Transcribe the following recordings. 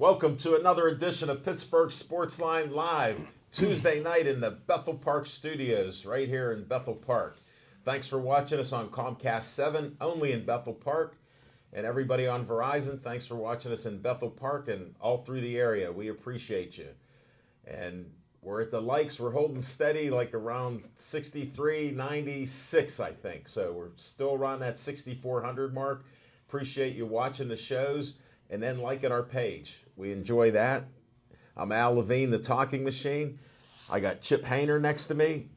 Welcome to another edition of Pittsburgh Sportsline Live, Tuesday night in the Bethel Park Studios, right here in Bethel Park. Thanks for watching us on Comcast 7, only in Bethel Park. And everybody on Verizon, thanks for watching us in Bethel Park and all through the area. We appreciate you. And we're at the likes. We're holding steady like around 63, 96, I think. So we're still around that 6,400 mark. Appreciate you watching the shows and then liking our page. We enjoy that. I'm Al Levine, the talking machine. I got Chip Hayner next to me.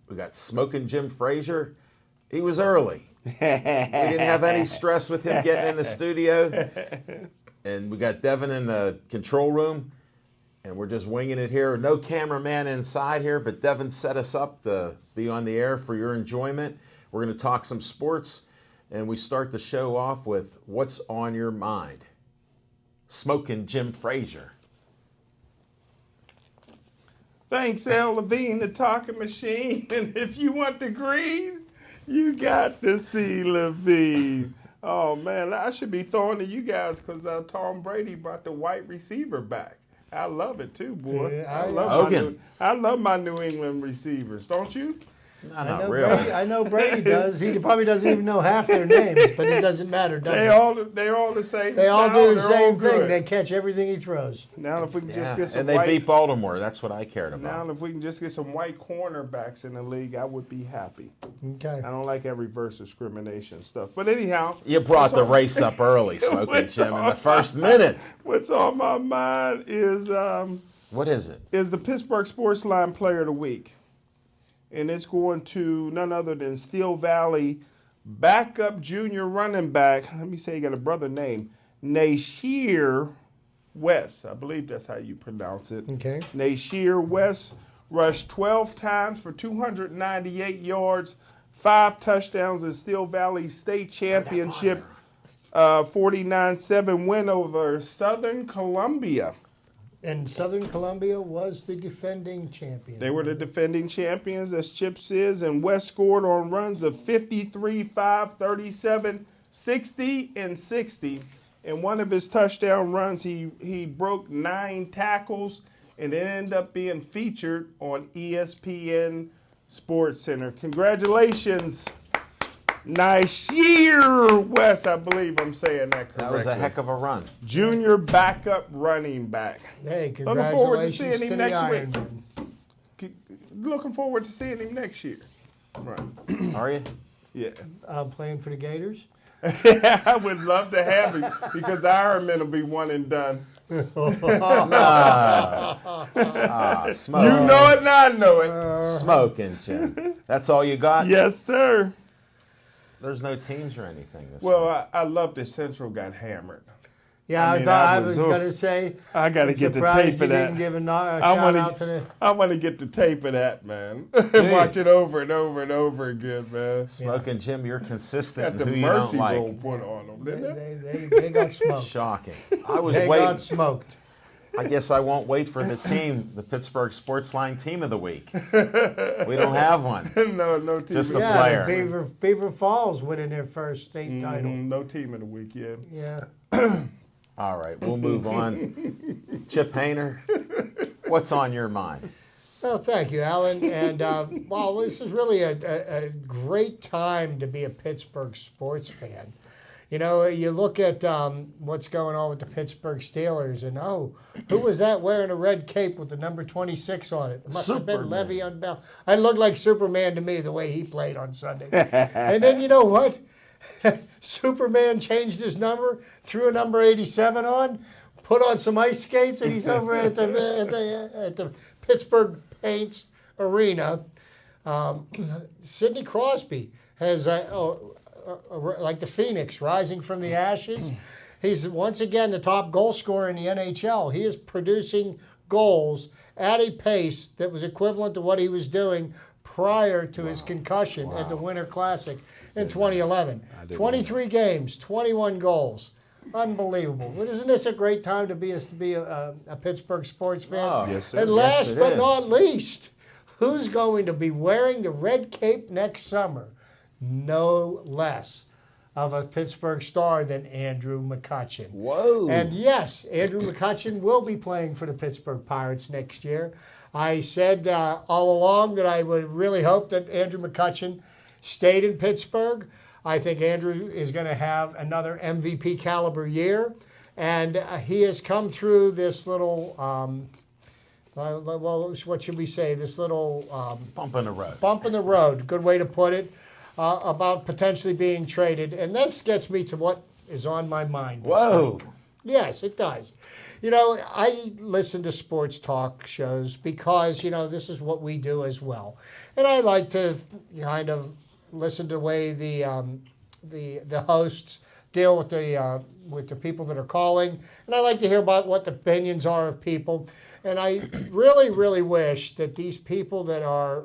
We got Smoking Jim Frazier. He was early. We didn't have any stress with him getting in the studio. And we got Devin in the control room. And we're just winging it here. No cameraman inside here, but Devin set us up to be on the air for your enjoyment. We're going to talk some sports. And we start the show off with What's on Your Mind? Smoking Jim Frazier. Thanks, Al Levine, the talking machine. And if you want the green, you got to see Levine. Oh, man, I should be throwing to you guys because Tom Brady brought the white receiver back. I love it, too, boy. Yeah, I love my New England receivers, don't you? Not really. I know Brady does. He probably doesn't even know half their names, but it doesn't matter, does it? They're all the same. They all do the They're same all thing. good. They catch everything he throws. Now, if we can just get some and they white, beat Baltimore. That's what I cared about. now if we can just get some white cornerbacks in the league, I would be happy. Okay. I don't like that reverse discrimination stuff. But anyhow, You brought the race up early, Smoking Jim, in the first minute. what's on my mind is What is it? the Pittsburgh Sportsline Player of the Week. And it's going to none other than Steel Valley backup junior running back. Let me say he got a brother named Nasheer West. I believe that's how you pronounce it. Okay. Nasheer West rushed 12 times for 298 yards, 5 touchdowns in Steel Valley State Championship 49-7 win over Southern Columbia. And Southern Columbia was the defending champion. They were the defending champions, as Chip says, and West scored on runs of 53, 5, 37, 60, and 60. In one of his touchdown runs, he broke 9 tackles, and it ended up being featured on ESPN Sports Center. Congratulations, Nasheer West, I believe I'm saying that correctly. That was a heck of a run. Junior backup running back. Hey, Looking forward to congratulations seeing to him the next Ironman. week. Looking forward to seeing him next year. Right. Are you? Yeah. Playing for the Gators? I would love to have him because the Ironman will be one and done. Smoke. You know it and I know it. Smoking Jim. That's all you got? Yes, sir. There's no teams or anything this week. Well, I love that Central got hammered. Yeah, I mean, I I was was- going to say. I got to get the surprised tape you of that. didn't give a I shout want out to the. to get the tape of that, man. Watch it over and over and over again, man. Smoking Jim, you're consistent Got in the who you don't mercy roll like. put on them, didn't it? They got smoked. Shocking. I was They waiting. got smoked. I guess I won't wait for the team, the Pittsburgh Sportsline Team of the Week. We don't have one. No team. Just of the the Yeah, player. the Beaver Falls winning their first state title. No team of the week, yeah. Yeah. All right, we'll move on. Chip Hayner, what's on your mind? Well, thank you, Alan. And, well, this is really a great time to be a Pittsburgh sports fan. You know, you look at what's going on with the Pittsburgh Steelers, and who was that wearing a red cape with the number 26 on it? It must have been Superman. Le'Veon Bell. I looked like Superman to me the way he played on Sunday. And then you know what? Superman changed his number, threw a number 87 on, put on some ice skates, and he's over at the Pittsburgh Paints Arena. Sidney Crosby has like the Phoenix rising from the ashes. He's once again the top goal scorer in the NHL. He is producing goals at a pace that was equivalent to what he was doing prior to his concussion at the Winter Classic in 2011. 23 games, 21 goals. Unbelievable. But isn't this a great time to be a Pittsburgh sports fan? Oh, Yes, sir. And Yes, last it but is. not least, who's going to be wearing the red cape next summer? No less. of a Pittsburgh Star than Andrew McCutchen. Whoa. And yes, Andrew McCutchen will be playing for the Pittsburgh Pirates next year. I said all along that I would really hope that Andrew McCutchen stayed in Pittsburgh. I think Andrew is going to have another MVP caliber year. And he has come through this little, well, what should we say, this little Bump in the road. Bump in the road, good way to put it, about potentially being traded. And this gets me to what is on my mind this Whoa. week. Yes, it does. You know, I listen to sports talk shows because, you know, this is what we do as well. And I like to kind of listen to the way the hosts deal with the people that are calling. And I like to hear about what the opinions are of people. And I really, really wish that these people that are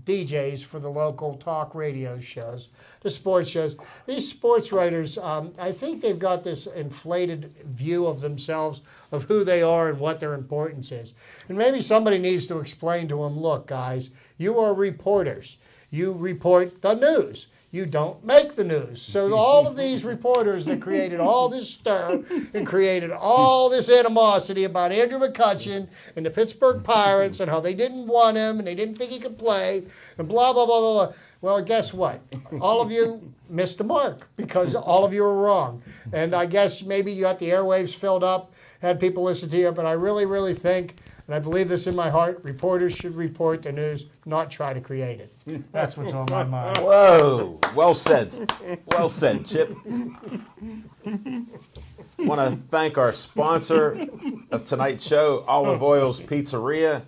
DJs for the local talk radio shows, the sports shows, these sports writers, I think they've got this inflated view of themselves, of who they are and what their importance is. And maybe somebody needs to explain to them, look, guys, you are reporters. You report the news. You don't make the news. So all of these reporters that created all this stir and created all this animosity about Andrew McCutchen and the Pittsburgh Pirates and how they didn't want him and they didn't think he could play and blah, blah, blah, blah, blah. Well, guess what? All of you missed the mark because all of you are wrong. And I guess maybe you got the airwaves filled up, had people listen to you, but I really, really think, and I believe this in my heart, reporters should report the news, not try to create it. That's what's on my mind. Whoa. Well said. Well said, Chip. Want to thank our sponsor of tonight's show, Olive Oil's Pizzeria.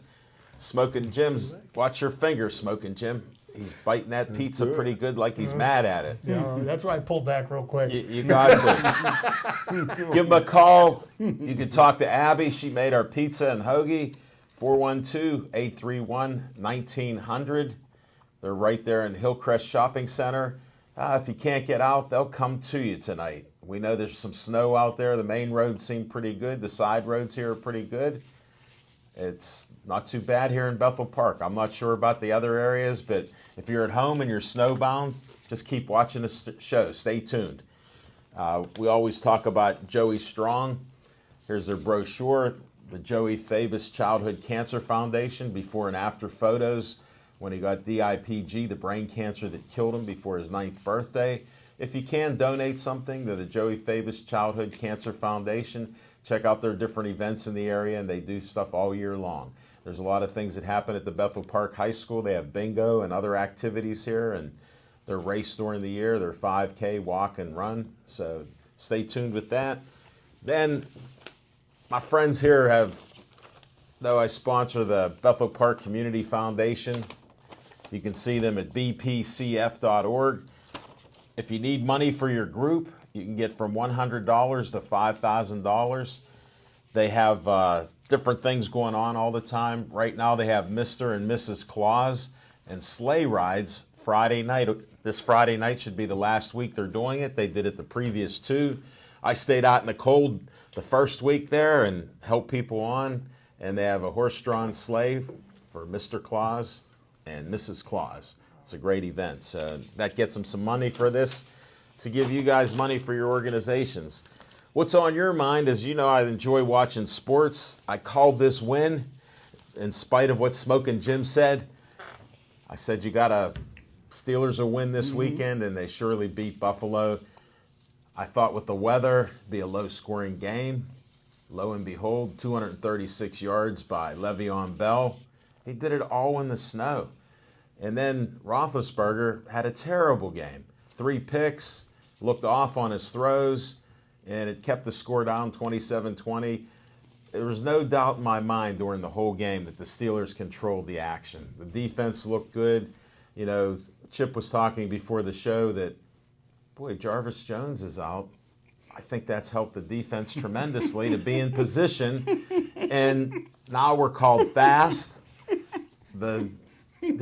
Smoking Jim's, watch your fingers, Smoking Jim. He's biting that pizza pretty good like he's mad at it. Yeah, that's why I pulled back real quick. You got to. Give him a call. You can talk to Abby. She made our pizza and hoagie. 412-831-1900. They're right there in Hillcrest Shopping Center. If you can't get out, they'll come to you tonight. We know there's some snow out there. The main roads seem pretty good. The side roads here are pretty good. It's not too bad here in Bethel Park. I'm not sure about the other areas, but if you're at home and you're snowbound, just keep watching the show. Stay tuned. We always talk about Joey Strong. Here's their brochure, the Joey Fabus Childhood Cancer Foundation, before and after photos when he got DIPG, the brain cancer that killed him before his 9th birthday. If you can, donate something to the Joey Fabus Childhood Cancer Foundation. Check out their different events in the area, and they do stuff all year long. There's a lot of things that happen at the Bethel Park High School. They have bingo and other activities here, and their race during the year, their 5K, walk, and run. So stay tuned with that. Then my friends here though I sponsor the Bethel Park Community Foundation. You can see them at bpcf.org. If you need money for your group, you can get from $100 to $5,000. They have different things going on all the time. Right now they have Mr. and Mrs. Claus and sleigh rides Friday night. This Friday night should be the last week they're doing it. They did it the previous 2. I stayed out in the cold the first week there and helped people on. And they have a horse-drawn sleigh for Mr. Claus and Mrs. Claus. It's a great event. So that gets them some money for this, to give you guys money for your organizations. What's on your mind? As you know, I enjoy watching sports. I called this win in spite of what Smoking Jim said. I said you got a Steelers will win this weekend, and they surely beat Buffalo. I thought with the weather, it'd be a low-scoring game. Lo and behold, 236 yards by Le'Veon Bell. He did it all in the snow. And then Roethlisberger had a terrible game. 3 picks, looked off on his throws, and it kept the score down 27-20. There was no doubt in my mind during the whole game that the Steelers controlled the action. The defense looked good. You know, Chip was talking before the show that, boy, Jarvis Jones is out. I think that's helped the defense tremendously to be in position. And now we're called fast. The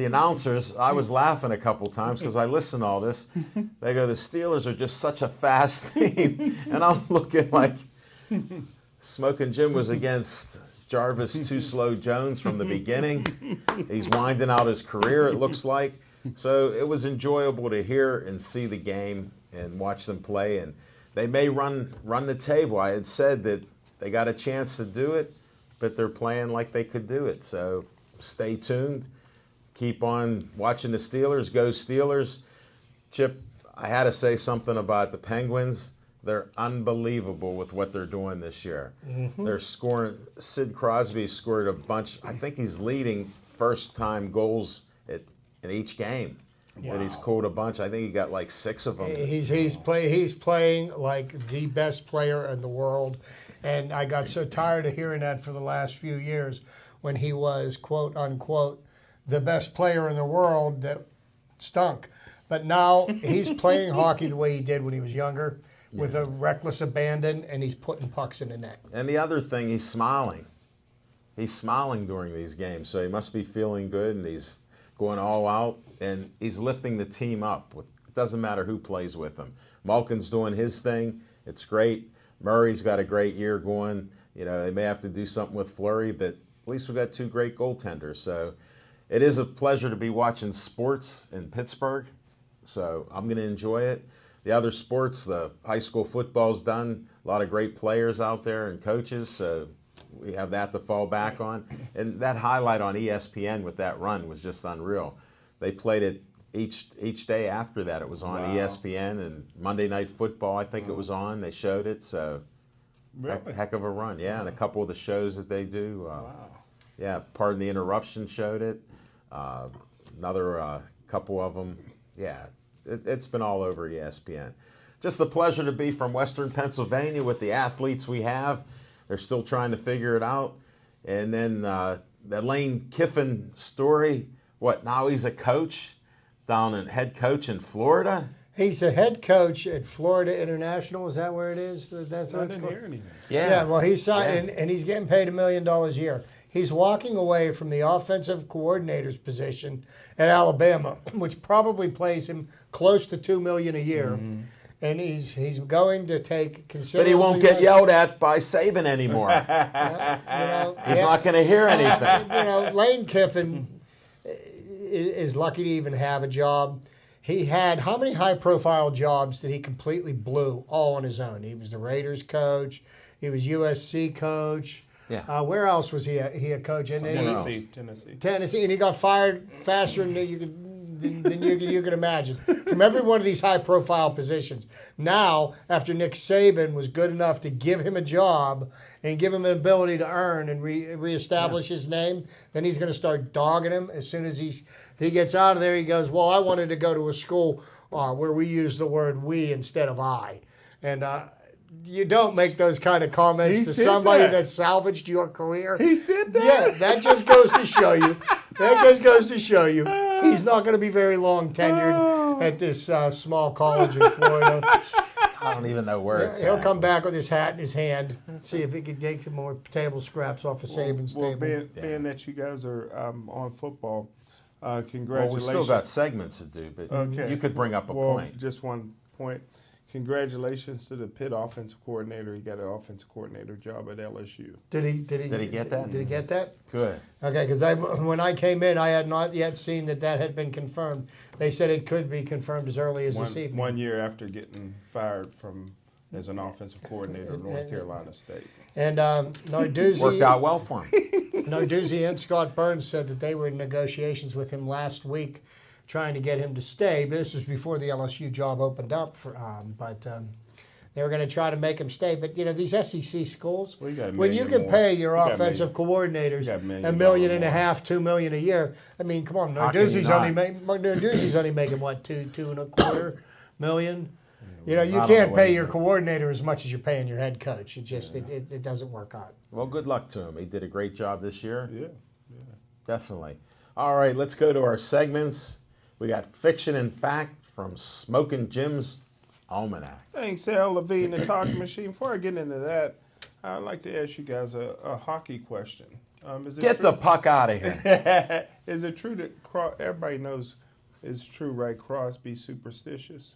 announcers, I was laughing a couple times because I listened to all this. They go, the Steelers are just such a fast team. And I'm looking like Smoking Jim was against Jarvis Too Slow Jones from the beginning. He's winding out his career, it looks like. So it was enjoyable to hear and see the game and watch them play. And they may run the table. I had said that they got a chance to do it, but they're playing like they could do it. So stay tuned. Keep on watching the Steelers. Go Steelers. Chip, I had to say something about the Penguins. They're unbelievable with what they're doing this year. Mm-hmm. They're scoring. Sid Crosby scored a bunch. I think he's leading first-time goals in each game. Wow. That he's scored a bunch. I think he got like 6 of them. He's playing like the best player in the world, and I got so tired of hearing that for the last few years when he was quote unquote the best player in the world that stunk. But now he's playing hockey the way he did when he was younger, with a reckless abandon, and he's putting pucks in the net. And the other thing, he's smiling. He's smiling during these games, so he must be feeling good, and he's going all out, and he's lifting the team up. It doesn't matter who plays with him. Malkin's doing his thing. It's great. Murray's got a great year going. You know, they may have to do something with Fleury, but at least we've got 2 great goaltenders. So it is a pleasure to be watching sports in Pittsburgh. So I'm going to enjoy it. The other sports, the high school football's done. A lot of great players out there and coaches. So we have that to fall back on. And that highlight on ESPN with that run was just unreal. They played it each day after that. It was on ESPN, and Monday Night Football, I think it was on. They showed it. So Really? heck of a run. Yeah, and a couple of the shows that they do. Yeah, Pardon the Interruption showed it. Another couple of them. Yeah, it's been all over ESPN. Just a pleasure to be from Western Pennsylvania with the athletes we have. They're still trying to figure it out. And then the Lane Kiffin story. What, now he's a coach head coach in Florida? He's a head coach at Florida International. Is that where it is? That's what I it's didn't called? hear anything. Yeah, well, he's signed, and he's getting paid $1 million a year. He's walking away from the offensive coordinator's position at Alabama, which probably pays him close to $2 million a year. Mm-hmm. And he's going to take considerably. But he won't get yelled at by Saban anymore. He's not going to hear anything. Lane Kiffin is lucky to even have a job. He had how many high-profile jobs that he completely blew all on his own? He was the Raiders coach. He was USC coach. Yeah. Where else was he a coach? Tennessee. Tennessee, and he got fired faster than you could imagine from every one of these high-profile positions. Now, after Nick Saban was good enough to give him a job and give him an ability to earn and reestablish his name, then he's going to start dogging him. As soon as he gets out of there, he goes, well, I wanted to go to a school where we use the word we instead of I. And you don't make those kind of comments to somebody that salvaged your career. He said that? Yeah, that just goes to show you. He's not going to be very long tenured at this small college in Florida. I don't even know where it's He'll at. come back with his hat in his hand and see if he can take some more table scraps off of Saban's table. Being that you guys are on football, Well, congratulations. we still got segments to do, but you could bring up a point. Just one point. Congratulations to the Pitt offensive coordinator. He got an offensive coordinator job at LSU. Did he get that? Did he get that? Good. Okay, because when I came in, I had not yet seen that had been confirmed. They said it could be confirmed as early as this evening. 1 year after getting fired as an offensive coordinator at North Carolina State. And Narduzzi Worked out well for him. Narduzzi and Scott Burns said that they were in negotiations with him last week, trying to get him to stay. But this was before the LSU job opened up for they were going to try to make him stay. But, these SEC schools, when you can pay your offensive coordinators $1.5 million, $2 million a year, I mean, come on, Narduzzi's only making, what, $2.25 million? You can't pay your coordinator as much as you're paying your head coach. It just, it doesn't work out. Well, good luck to him. He did a great job this year. Yeah. Definitely. All right, let's go to our segments. We got Fiction and Fact from Smoking Jim's Almanac. Thanks, Al Levine, the talking machine. Before I get into that, I'd like to ask you guys a hockey question. Get the puck out of here. Is it true that everybody knows it's true, right? Crosby superstitious.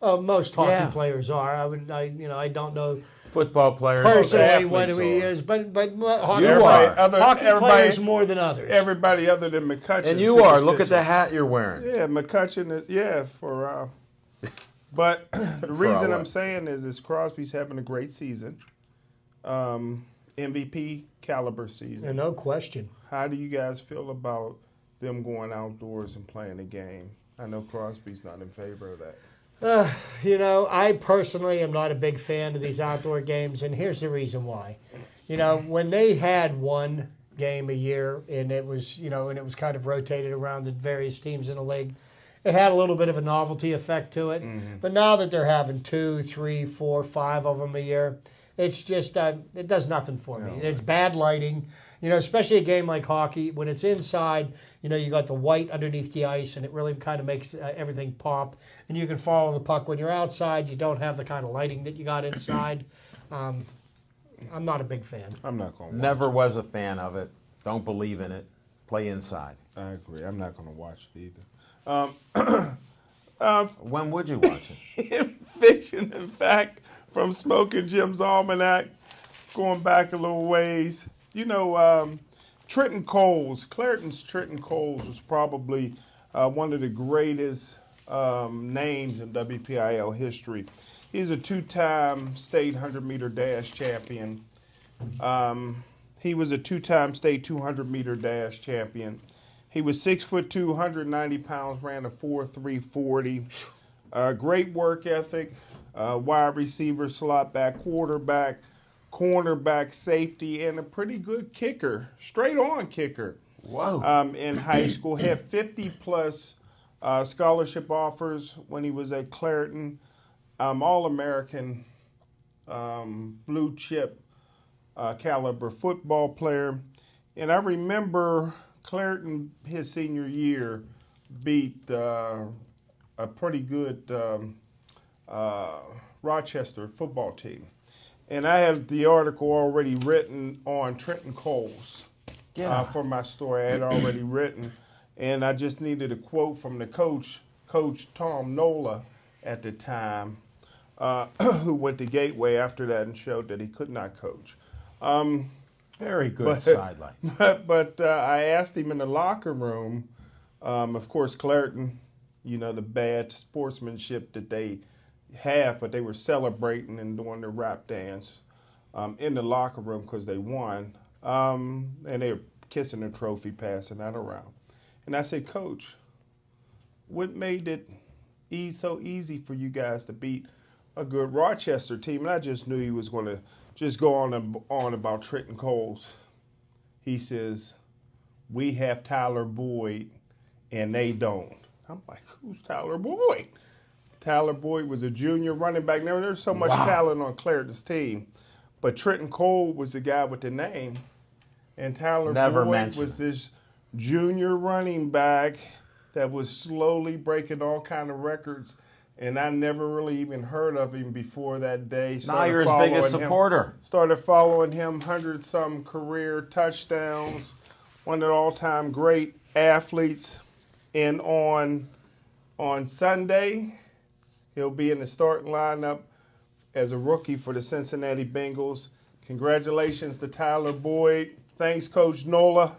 Most hockey players are. I don't know Football players personally what he is, but hockey Everybody players more than others. Everybody other than McCutcheon. And you are. Look at the hat you're wearing. Yeah, McCutcheon. For But the reason our I'm saying is Crosby's having a great season, MVP caliber season. And no question. How do you guys feel about them going outdoors and playing a game? I know Crosby's not in favor of that. I personally am not a big fan of these outdoor games, and here's the reason why. When they had one game a year, and it was, and it was kind of rotated around the various teams in the league, it had a little bit of a novelty effect to it. Mm-hmm. But now that they're having 2, 3, 4, 5 of them a year, it's just it does nothing for me. It's bad lighting. Especially a game like hockey, when it's inside, you got the white underneath the ice, and it really kind of makes everything pop. And you can follow the puck. When you're outside, you don't have the kind of lighting that you got inside. I'm not a big fan. I'm not going to Never was a fan of it. Don't believe in it. Play inside. I agree. I'm not going to watch it either. When would you watch it? Fiction and fact from Smoking Jim's Almanac, going back a little ways. Trenton Coles, Clairton's Trenton Coles was probably one of the greatest names in WPIL history. He's a 2-time state 100-meter dash champion. He was a 2-time state 200-meter dash champion. He was 6'2", 190 pounds, ran a 4.340. Great work ethic, wide receiver, slot back, quarterback, cornerback, safety, and a pretty good kicker, straight-on kicker. Whoa. In high school. Had 50-plus scholarship offers when he was at Clairton. All-American, blue-chip caliber football player. And I remember Clairton, his senior year, beat a pretty good Rochester football team. And I have the article already written on Trenton Coles for my story. I had already written. And I just needed a quote from the coach, Coach Tom Nola at the time, who went to Gateway after that and showed that he could not coach. Very good sideline. But I asked him in the locker room, of course, Clairton, the bad sportsmanship that they have, but they were celebrating and doing their rap dance in the locker room because they won. And they were kissing the trophy, passing that around. And I said, Coach, what made it so easy for you guys to beat a good Rochester team? And I just knew he was going to just go on about Trenton Coles. He says, we have Tyler Boyd, and they don't. I'm like, who's Tyler Boyd? Tyler Boyd was a junior running back. Now, there's so much talent on Clairton's team, but Trenton Cole was the guy with the name, and Tyler Boyd was this junior running back that was slowly breaking all kind of records, and I never really even heard of him before that day. Now you're his biggest supporter. Started following him, 100-some career touchdowns, one of the all-time great athletes, and on Sunday, he'll be in the starting lineup as a rookie for the Cincinnati Bengals. Congratulations to Tyler Boyd. Thanks, Coach Nola.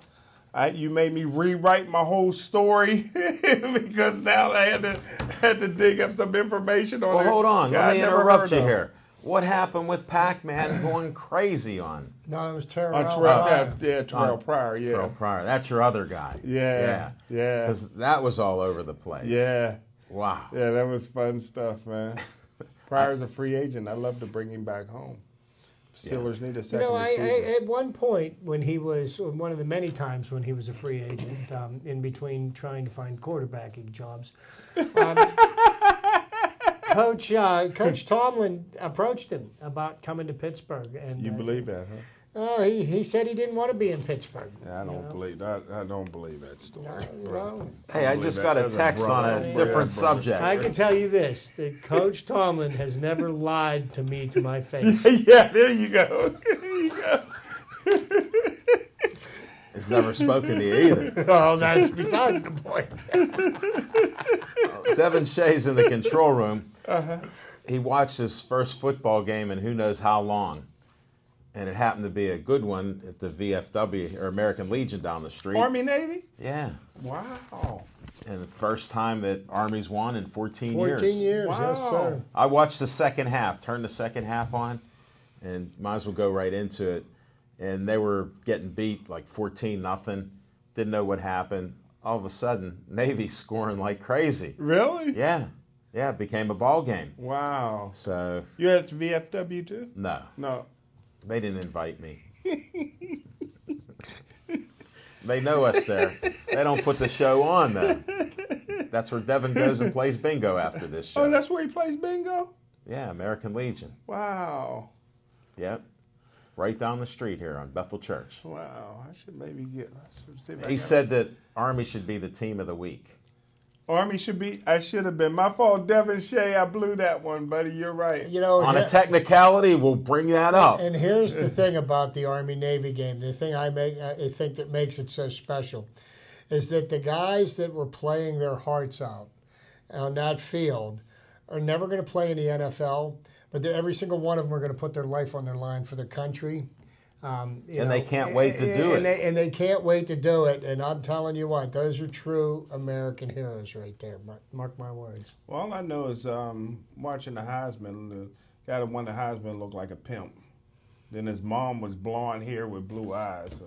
You made me rewrite my whole story because now I had to dig up some information on it. Well, hold on. Let me interrupt you here. What happened with Pac-Man going crazy on? No, it was Terrell Pryor. Terrell Pryor. That's your other guy. Yeah. Because that was all over the place. Yeah. Wow. Yeah, that was fun stuff, man. Pryor's a free agent. I'd love to bring him back home. Steelers need a second receiver. At one point, when he was one of the many times when he was a free agent, in between trying to find quarterbacking jobs, Coach Tomlin approached him about coming to Pittsburgh, and You believe that, huh? He said he didn't want to be in Pittsburgh. Yeah, I don't believe that. I don't believe that story. Hey, I just got a text on a different subject. I can tell you this: that Coach Tomlin has never lied to me to my face. Yeah, there you go. He's never spoken to you either. Oh, that's besides the point. Devin Shea's in the control room. He watched his first football game in who knows how long. And it happened to be a good one at the VFW, or American Legion down the street. Army, Navy? Yeah. Wow. And the first time that Army's won in 14 years. 14 years, yes, Wow. sir. I watched the second half, turned the second half on, and might as well go right into it. And they were getting beat like 14-0. Didn't know what happened. All of a sudden, Navy scoring like crazy. Really? Yeah, it became a ball game. Wow. So, You at VFW too? no, No. they didn't invite me. They know us there. They don't put the show on, though. That's where Devin goes and plays bingo after this show. Oh, that's where he plays bingo? Yeah, American Legion. Wow. Yep. Right down the street here on Bethel Church. Wow. I should maybe get. I should see if I He can- said that Army should be the team of the week. Army should be. I should have been. My fault, Devin Shea. I blew that one, buddy. You're right. You know, On a technicality, we'll bring that up. and here's the thing about the Army-Navy game. The thing I think that makes it so special is that the guys that were playing their hearts out on that field are never going to play in the NFL, but every single one of them are going to put their life on their line for their country. And they can't wait to do it. And they can't wait to do it. And I'm telling you what, those are true American heroes right there. Mark my words. Well, all I know is watching the Heisman. The guy that won the Heisman looked like a pimp. Then his mom was blonde hair with blue eyes.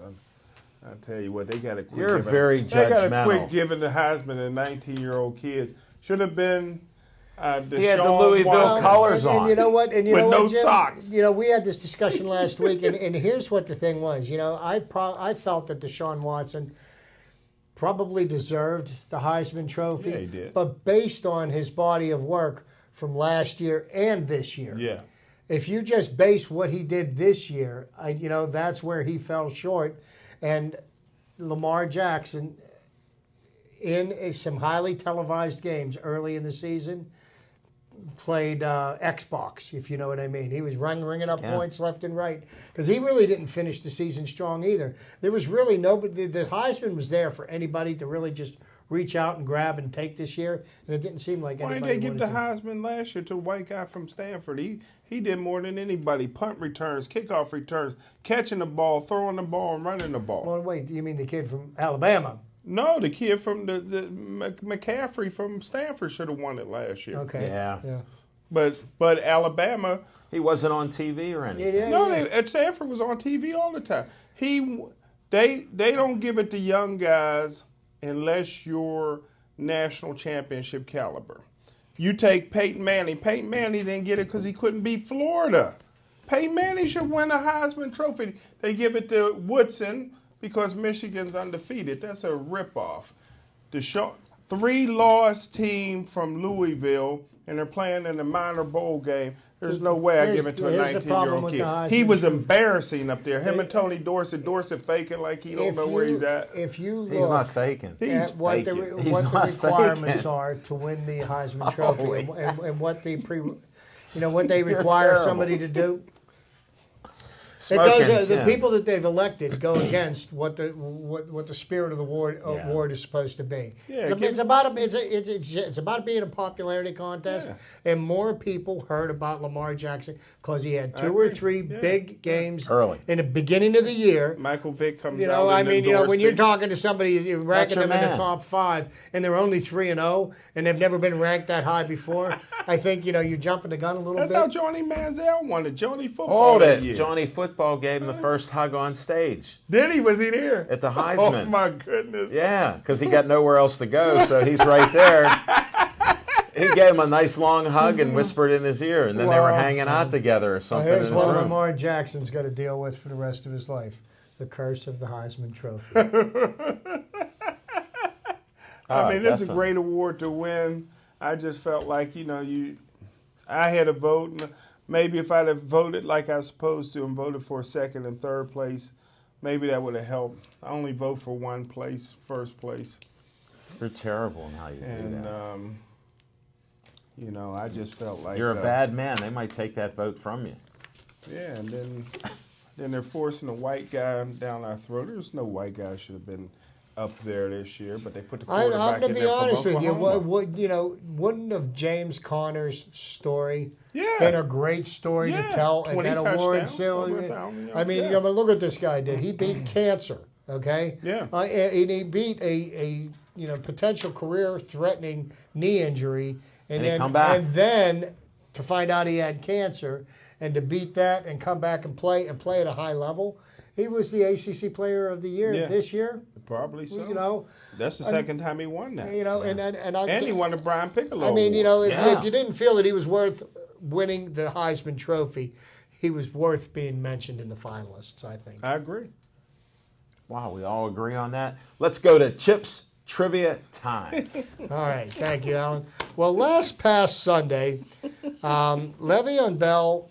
I tell you what, they got to quit. You're very They got to judgmental. quit giving the Heisman to 19-year-old kids. Should have been. He had the Deshaun Louisville Watson. colors and on. you know what? And you With know no what, Jim? socks. You know, we had this discussion last week, and here's what the thing was. You know, I felt that Deshaun Watson probably deserved the Heisman Trophy. Yeah, he did. But based on his body of work from last year and this year, Yeah. if you just base what he did this year, that's where he fell short. And Lamar Jackson, in some highly televised games early in the season, played Xbox, if you know what I mean. He was ringing up points left and right because he really didn't finish the season strong either. There was really nobody. The Heisman was there for anybody to really just reach out and grab and take this year, and it didn't seem like Why anybody didn't they give the wanted to. Heisman last year to a white guy from Stanford? He did more than anybody. Punt returns, kickoff returns, catching the ball, throwing the ball, and running the ball. Well, wait, you mean the kid from Alabama? No, the kid from the McCaffrey from Stanford should have won it last year. Okay. Yeah. But Alabama, He wasn't on TV or anything. Yeah. no, at Stanford was on TV all the time. They don't give it to young guys unless you're national championship caliber. You take Peyton Manning. Peyton Manning didn't get it because he couldn't beat Florida. Peyton Manning should win a Heisman Trophy. They give it to Woodson because Michigan's undefeated. That's a ripoff. The 3-loss team from Louisville, and they're playing in the minor bowl game. There's no way I give it to a Here's the problem 19-year-old with kid. the Heisman He was Trophy. embarrassing up there. Him and Tony Dorsett faking like he don't know where he's at. If you look He's not faking. at what the, faking. He's what the not requirements faking. are to win the Heisman Oh, Trophy yeah. and what the what they require terrible. somebody to do. It Smoking goes, the Tim. people that they've elected go against what the spirit of the award is supposed to be. Yeah, it's about being a popularity contest, and more people heard about Lamar Jackson because he had two or three big games Early. in the beginning of the year. Michael Vick comes You out know, I and mean, when endorsed you're him. talking to somebody, you're ranking your them in the man. top 5, and they're only 3-0, and they've never been ranked that high before. I think you're jumping the gun a little That's bit. how Johnny Manziel won it. Johnny Football Hold that it. year. Johnny Football gave him the first hug on stage Did he? Was he there? at the Oh Heisman. my goodness. Yeah, because he got nowhere else to go, so he's right there. He gave him a nice long hug and whispered in his ear, and then they were Wow. hanging out together or Well, something in here's his what room. Lamar Jackson's got to deal with for the rest of his life: the curse of the Heisman Trophy. I mean, this is a definitely. great award to win. I just felt like, I had a vote, and maybe if I'd have voted like I was supposed to and voted for second and third place, maybe that would have helped. I only vote for one place, first place. You're terrible in how you do And, that. I just felt like... You're a bad man. They might take that vote from you. Yeah, and then they're forcing a white guy down our throat. There's no white guy should have been up there this year, but they put the quarterback I'm going in to there be honest from with you. Oklahoma. Wouldn't have James Conner's story Yeah. been a great story to Yeah, tell at 20 that award touchdowns, ceremony? over 1,000 I mean, yards. look what this guy did. He beat cancer. Okay. Yeah. And he beat a potential career-threatening knee injury, And he come back. and then to find out he had cancer, and to beat that and come back and play at a high level. He was the ACC Player of the Year this year. Probably so. That's the I- second time he won that. And he won the Brian Piccolo I mean, Award. if you didn't feel that he was worth winning the Heisman Trophy, he was worth being mentioned in the finalists, I think. I agree. Wow, we all agree on that. Let's go to Chips Trivia time. All right, thank you, Alan. Well, past Sunday, Le'Veon Bell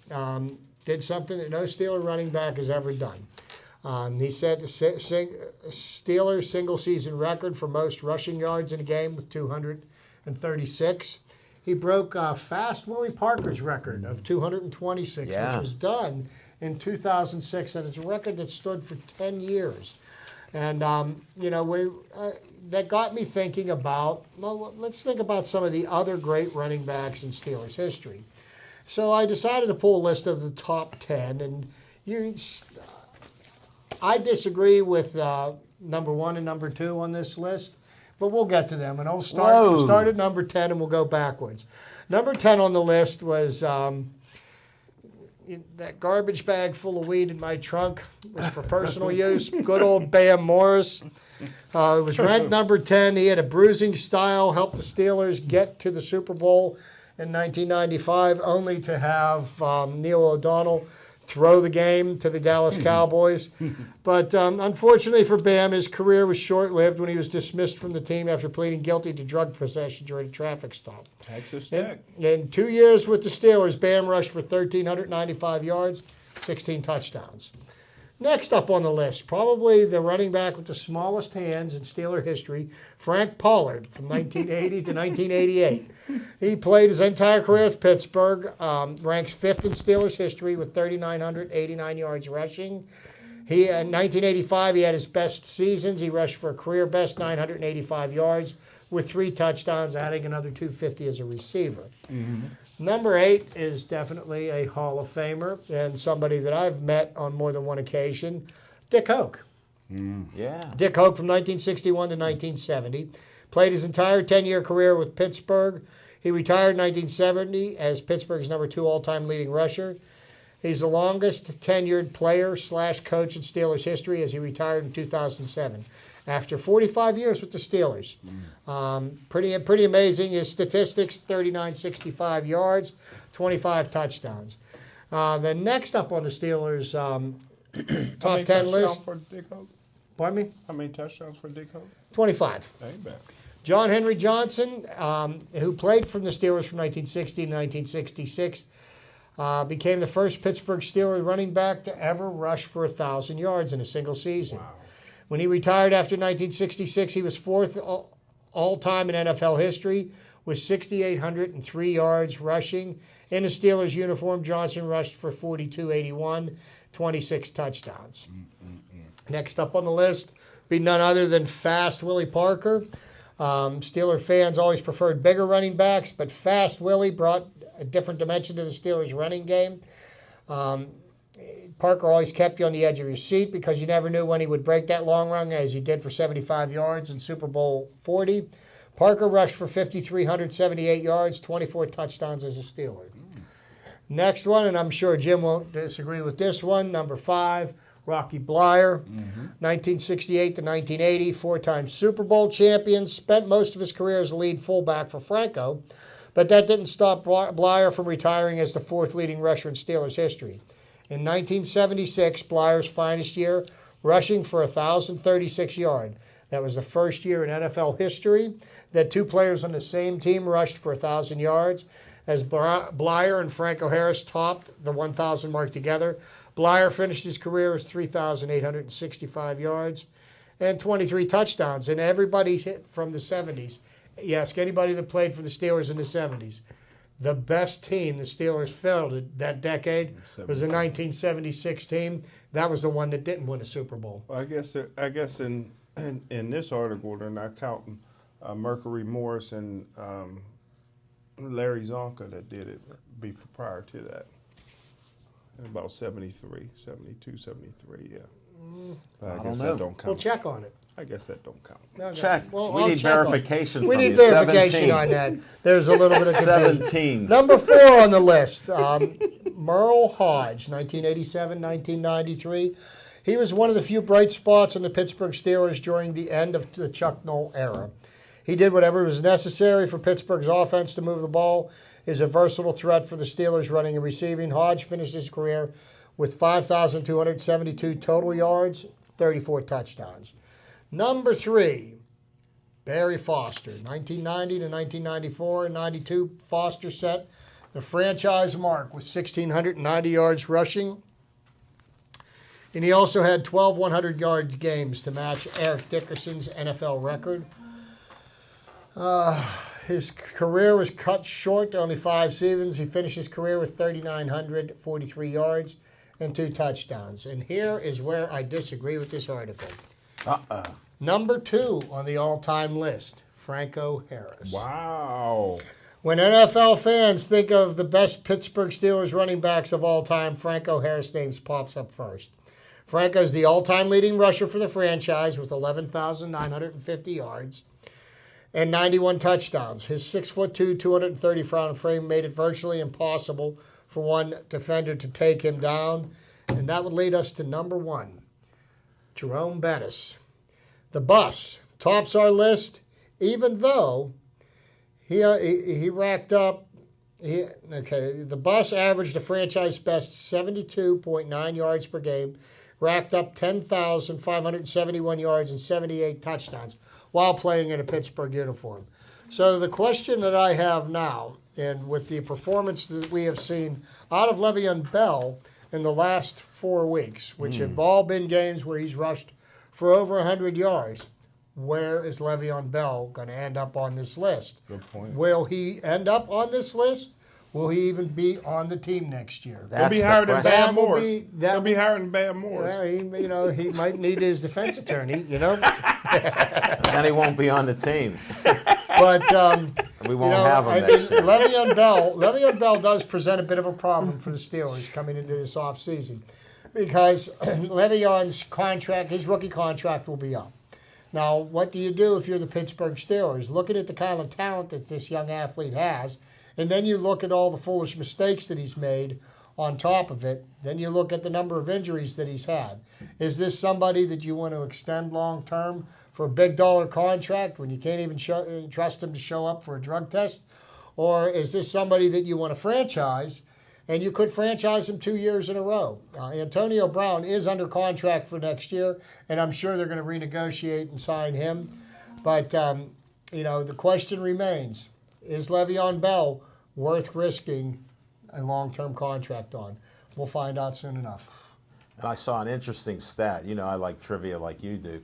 did something that no Steeler running back has ever done. He set the Steelers single-season record for most rushing yards in a game with 236. He broke Fast Willie Parker's record of 226, which was done in 2006, and it's a record that stood for 10 years. And, that got me thinking about, let's think about some of the other great running backs in Steelers history. So I decided to pull a list of the top 10, and I disagree with number 1 and number 2 on this list, but we'll get to them. And I'll start at number 10, and we'll go backwards. Number 10 on the list was that garbage bag full of weed in my trunk was for personal use. Good old Bam Morris. It was ranked number 10. He had a bruising style, helped the Steelers get to the Super Bowl in 1995, only to have Neil O'Donnell throw the game to the Dallas Cowboys. But unfortunately for Bam, his career was short-lived when he was dismissed from the team after pleading guilty to drug possession during a traffic stop. Texas Tech. In 2 years with the Steelers, Bam rushed for 1,395 yards, 16 touchdowns. Next up on the list, probably the running back with the smallest hands in Steeler history, Frank Pollard from 1980 to 1988. He played his entire career with Pittsburgh, ranks 5th in Steelers history with 3,989 yards rushing. In 1985, he had his best seasons. He rushed for a career best 985 yards with 3 touchdowns, adding another 250 as a receiver. Number 8 is definitely a Hall of Famer and somebody that I've met on more than one occasion, Dick Hoke. Yeah. Dick Hoke from 1961 to 1970. Played his entire 10-year career with Pittsburgh. He retired in 1970 as Pittsburgh's number 2 all-time leading rusher. He's the longest tenured player / coach in Steelers history as he retired in 2007. After 45 years with the Steelers. Pretty amazing. His statistics, 3,965 yards, 25 touchdowns. The next up on the Steelers top 10 list. For Dick Hoke? Pardon me? How many touchdowns for Dick Hoke? 25. Ain't bad. John Henry Johnson, who played from the Steelers from 1960 to 1966, became the first Pittsburgh Steelers running back to ever rush for 1,000 yards in a single season. Wow. When he retired after 1966, he was 4th all-time in NFL history with 6,803 yards rushing. In a Steelers uniform, Johnson rushed for 4,281, 26 touchdowns. Next up on the list be none other than Fast Willie Parker. Steeler fans always preferred bigger running backs, but Fast Willie brought a different dimension to the Steelers' running game. Parker always kept you on the edge of your seat because you never knew when he would break that long run, as he did for 75 yards in Super Bowl 40. Parker rushed for 5,378 yards, 24 touchdowns as a Steeler. Next one, and I'm sure Jim won't disagree with this one, number 5, Rocky Bleier, 1968 to 1980, 4-time Super Bowl champion, spent most of his career as a lead fullback for Franco, but that didn't stop Bleier from retiring as the 4th leading rusher in Steelers history. In 1976, Bleier's finest year, rushing for 1,036 yards. That was the first year in NFL history that 2 players on the same team rushed for 1,000 yards. As Bleier and Franco Harris topped the 1,000 mark together, Bleier finished his career with 3,865 yards and 23 touchdowns. And everybody from the 70s, you ask anybody that played for the Steelers in the 70s, the best team the Steelers fielded that decade was the 1976 team. That was the one that didn't win a Super Bowl. Well, I guess in this article they're not counting Mercury Morris and Larry Zonka that did it prior to that. About 73, 72, 73, yeah. But I I guess don't know. that don't We'll count. check on it. I guess that don't count. Okay. Check. Well, We I'll need check on it. verification We from need you. verification 17. on that. There's a little bit of confusion. 17. Number 4 on the list, Merle Hodge, 1987, 1993. He was one of the few bright spots on the Pittsburgh Steelers during the end of the Chuck Noll era. He did whatever was necessary for Pittsburgh's offense to move the ball. He's a versatile threat for the Steelers running and receiving. Hodge finished his career with 5,272 total yards, 34 touchdowns. Number 3, Barry Foster, 1990 to 1994 and 92. Foster set the franchise mark with 1,690 yards rushing. And he also had 12 100-yard games to match Eric Dickerson's NFL record. His career was cut short to only 5 seasons. He finished his career with 3,943 yards and 2 touchdowns. And here is where I disagree with this article. Number 2 on the all-time list, Franco Harris. Wow. When NFL fans think of the best Pittsburgh Steelers running backs of all time, Franco Harris' name pops up first. Franco is the all-time leading rusher for the franchise with 11,950 yards and 91 touchdowns. His 6'2", 230-pound frame made it virtually impossible for one defender to take him down. And that would lead us to number 1, Jerome Bettis. The Bus tops our list, even though he racked up. The Bus averaged a franchise best 72.9 yards per game, racked up 10,571 yards and 78 touchdowns while playing in a Pittsburgh uniform. So the question that I have now, and with the performance that we have seen out of Le'Veon Bell in the last 4 weeks, which have all been games where he's rushed for over 100 yards, where is Le'Veon Bell going to end up on this list? Good point. Will he end up on this list? Will he even be on the team next year? He'll be the higher than question. Bam Morris. He'll be higher than Bam Morris. Well, he might need his defense attorney, Then he won't be on the team. But We won't have him next year. Le'Veon Bell does present a bit of a problem for the Steelers coming into this offseason because Le'Veon's contract, his rookie contract, will be up. Now, what do you do if you're the Pittsburgh Steelers? Looking at the kind of talent that this young athlete has, and then you look at all the foolish mistakes that he's made on top of it, then you look at the number of injuries that he's had. Is this somebody that you want to extend long term for a big dollar contract when you can't even trust him to show up for a drug test? Or is this somebody that you want to franchise, and you could franchise him 2 years in a row? Antonio Brown is under contract for next year, and I'm sure they're going to renegotiate and sign him. But, the question remains, is Le'Veon Bell worth risking a long-term contract on? We'll find out soon enough. And I saw an interesting stat. I like trivia like you do.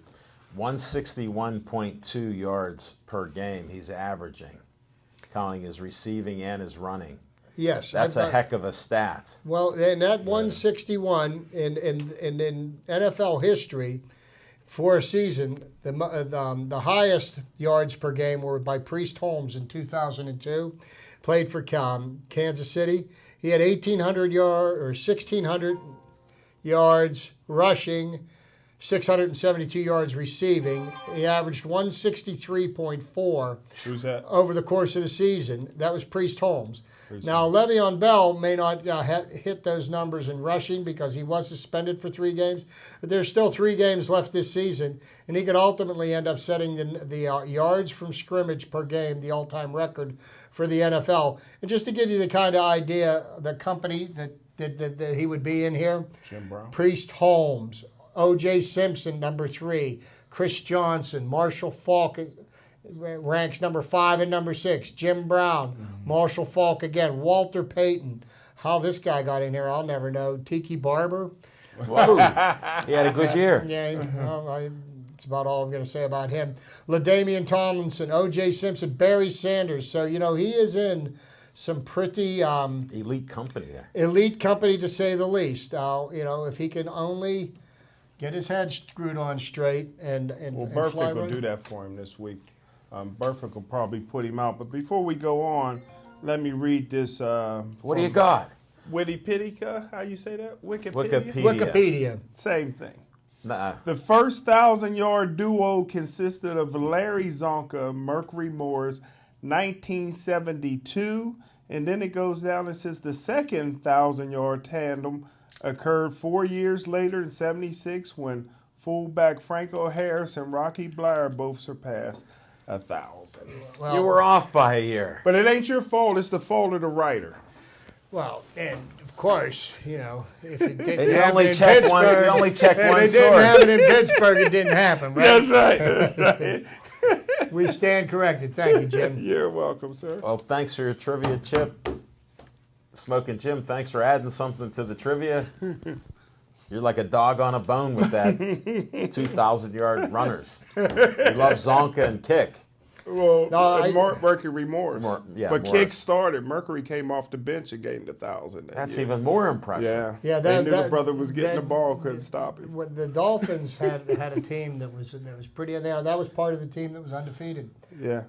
161.2 yards per game he's averaging, counting his receiving and his running. Yes. That's a heck of a stat. Well, and that 161 in NFL history for a season, the highest yards per game were by Priest Holmes in 2002. Played for Kansas City. He had 1,600 yards rushing, 672 yards receiving. He averaged 163.4 Who's that? over the course of the season. That was Priest Holmes. Now, Le'Veon Bell may not hit those numbers in rushing because he was suspended for 3 games, but there's still 3 games left this season, and he could ultimately end up setting the yards from scrimmage per game, the all-time record for the NFL. And just to give you the kind of idea, the company that he would be in here, Jim Brown. Priest Holmes, O.J. Simpson, number 3, Chris Johnson, Marshall Faulk ranks number 5 and number 6, Jim Brown, Marshall Faulk again, Walter Payton. How this guy got in here, I'll never know. Tiki Barber. Whoa. He had a good year. Yeah, that's about all I'm going to say about him. LaDainian Tomlinson, O.J. Simpson, Barry Sanders. So, he is in some pretty Elite company there. elite company, to say the least. If he can only get his head screwed on straight and Well, fly Burfict will right. do that for him this week. Burfict will probably put him out. But before we go on, let me read this. What do you got? Wikipedia, how you say that? Wikipedia. Wikipedia. Same thing. Nah. The first 1,000-yard duo consisted of Larry Zonka, Mercury Morris, 1972. And then it goes down and says the second 1,000-yard tandem occurred 4 years later in 76 when fullback Franco Harris and Rocky Blair both surpassed 1,000. Well, You were off by a year. But it ain't your fault. It's the fault of the writer. Well, and of course, you know, if it didn't And you happen only in check Pittsburgh, one- you only check if one it didn't source. happen in Pittsburgh, it didn't happen, right? That's right. That's right. We stand corrected. Thank you, Jim. You're welcome, sir. Well, thanks for your trivia, Chip. Smoking Jim, thanks for adding something to the trivia. You're like a dog on a bone with that 2,000-yard runners. You love Zonka and Kick. Well, No, and Mercury Morris. Yeah, but Morris. Kick started. Mercury came off the bench and gained 1,000. That's even more impressive. Yeah. Yeah, They that- knew the that- brother was getting that- the ball, couldn't stop him. When the Dolphins had a team that was pretty. That was part of the team that was undefeated. Yeah.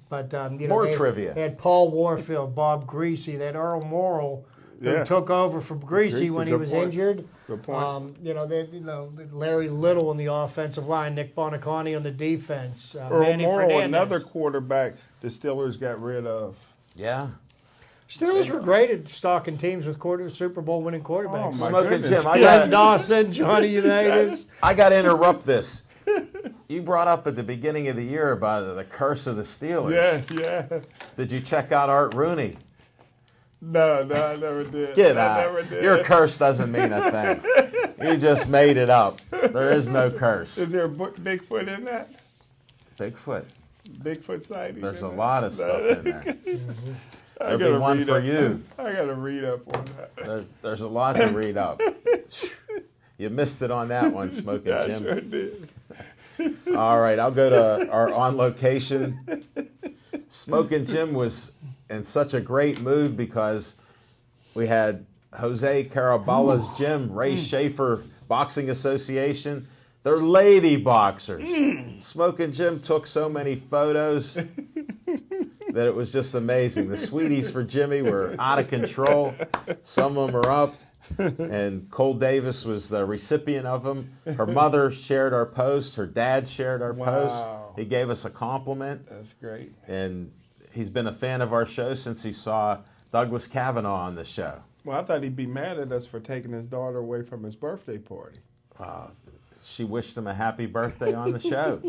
But you know, More they, trivia. They had Paul Warfield, Bob Greasy, they had Earl Morrill, who Yeah. took over from Greasy Greasy, when he good was point. injured. Good point. Larry Little on the offensive line, Nick Bonaconi on the defense, Earl Manny Morrill, Fernandez. another quarterback the Steelers got rid of. Yeah. Steelers were great at stocking teams with Super Bowl winning quarterbacks. Oh, my Smoking goodness. Jim, I Glenn got Dawson, Johnny Unitas. I got to interrupt this. You brought up at the beginning of the year about the curse of the Steelers. Yeah. Did you check out Art Rooney? No, I never did. Get I out. never did. Your curse doesn't mean a thing. You just made it up. There is no curse. Is there a Bigfoot in that? Bigfoot. Bigfoot sighting? There's in a that? lot of stuff in there. I There'll be gotta one read for up. you. I got to read up on that. There's a lot to read up. You missed it on that one, Smoking I Jim. sure did. All right, I'll go to our on location. Smoking Jim was in such a great mood because we had Jose Caraballa's gym, Ray Schaefer Boxing Association. They're lady boxers. Smoking Jim took so many photos that it was just amazing. The sweeties for Jimmy were out of control. Some of them are up. And Cole Davis was the recipient of them. Her mother shared our post. Her dad shared our post. Wow. He gave us a compliment. That's great. And he's been a fan of our show since he saw Douglas Kavanaugh on the show. Well, I thought he'd be mad at us for taking his daughter away from his birthday party. She wished him a happy birthday on the show.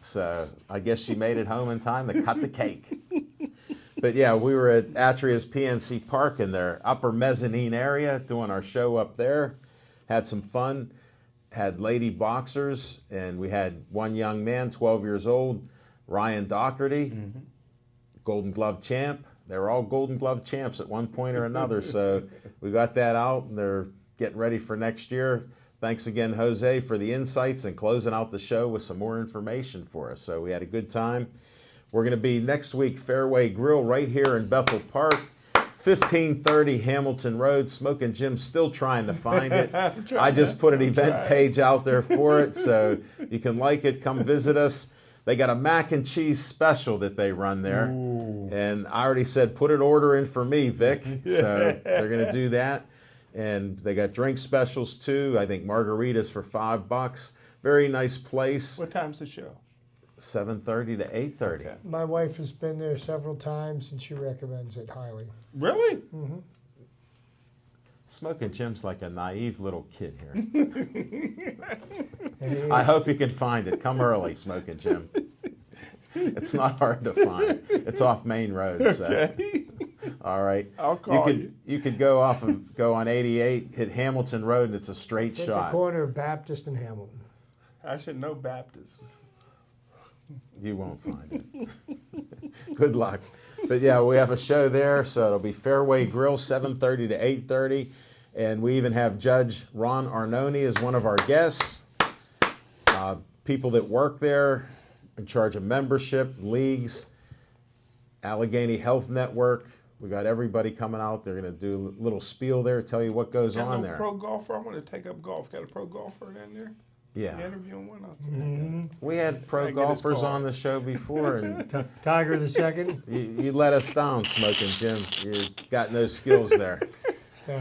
So I guess she made it home in time to cut the cake. But yeah, we were at Atria's PNC Park in their upper mezzanine area doing our show up there. Had some fun. Had lady boxers, and we had one young man, 12 years old, Ryan Doherty, Golden Glove champ. They were all Golden Glove champs at one point or another. So we got that out, and they're getting ready for next year. Thanks again, Jose, for the insights and closing out the show with some more information for us. So we had a good time. We're going to be next week, Fairway Grill, right here in Bethel Park, 1530 Hamilton Road. Smoking Jim's still trying to find it. I just put an event page out there for it, so you can like it. Come visit us. They got a mac and cheese special that they run there. Ooh. And I already said, put an order in for me, Vic. So they're going to do that. And they got drink specials too. I think margaritas for $5. Very nice place. What time's the show? 7:30 to 8:30. Okay. My wife has been there several times, and she recommends it highly. Really? Smoking Jim's like a naive little kid here. And I hope you can find it. Come early, Smoking Jim. It's not hard to find. It's off Main Road. So. Okay. All right. I'll call you. You could go on 88, hit Hamilton Road, and it's a straight it's at shot. the corner of Baptist and Hamilton. I should know Baptist. You won't find it. Good luck. But yeah, we have a show there, so it'll be Fairway Grill, 7:30 to 8:30, and we even have Judge Ron Arnone as one of our guests. People that work there, in charge of membership, leagues, Allegheny Health Network. We got everybody coming out. They're going to do a little spiel there, tell you what goes Got on no there. pro golfer. I want to take up golf. Got a pro golfer in there? Yeah. Interviewing one of them. We had pro Gotta get his golfers card. on the show before, and Tiger the second. you let us down, Smoking Jim. You got no skills there.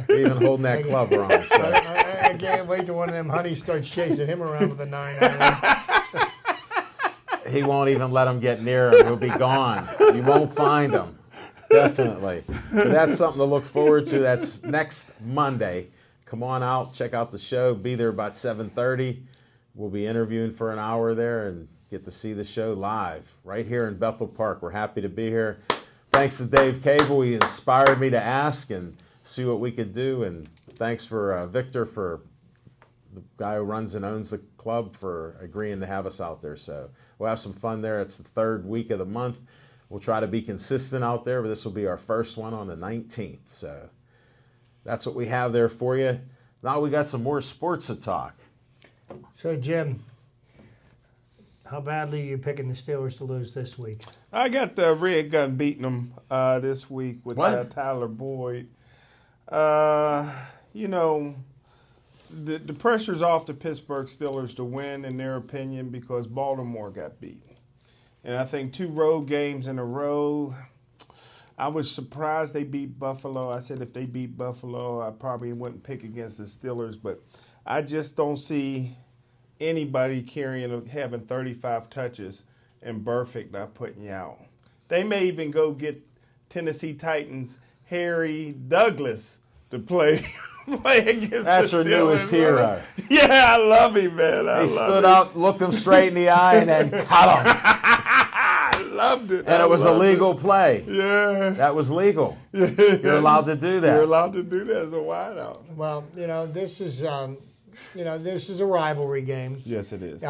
You're even holding that club wrong. So. I can't wait till one of them honeys starts chasing him around with a 9-iron. He won't even let him get near him. He'll be gone. You won't find him. Definitely. But that's something to look forward to. That's next Monday. Come on out, check out the show. Be there about 7:30. We'll be interviewing for an hour there and get to see the show live right here in Bethel Park. We're happy to be here. Thanks to Dave Cable. He inspired me to ask and see what we could do. And thanks for Victor, for the guy who runs and owns the club, for agreeing to have us out there. So we'll have some fun there. It's the third week of the month. We'll try to be consistent out there, but this will be our first one on the 19th. So that's what we have there for you. Now we got some more sports to talk. So, Jim, how badly are you picking the Steelers to lose this week? I got the Red Gun beating them this week with What? Tyler Boyd. You know, the pressure's off the Pittsburgh Steelers to win, in their opinion, because Baltimore got beaten. And I think 2 road games in a row. I was surprised they beat Buffalo. I said if they beat Buffalo, I probably wouldn't pick against the Steelers. But I just don't see anybody having 35 touches and Burfict not putting you out. They may even go get Tennessee Titans Harry Douglas to play against That's the your Steelers. newest hero. Yeah, I love him, man. He stood up, looked him straight in the eye, and then cut him. I loved it. And it was a legal play. Yeah. That was legal. You're allowed to do that. You're allowed to do that as a wideout. Well, this is this is a rivalry game. Yes, it is.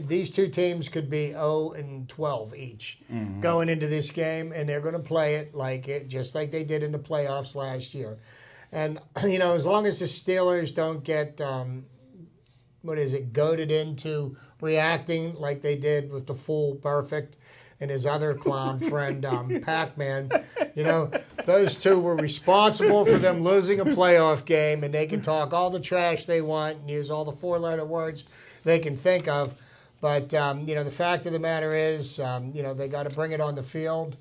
These two teams could be 0-12 each going into this game, and they're going to play it just like they did in the playoffs last year. And as long as the Steelers don't get goaded into reacting like they did with the fool Perfect and his other clown friend Pac-Man, those two were responsible for them losing a playoff game, and they can talk all the trash they want and use all the 4-letter words they can think of. But the fact of the matter is, they got to bring it on the field.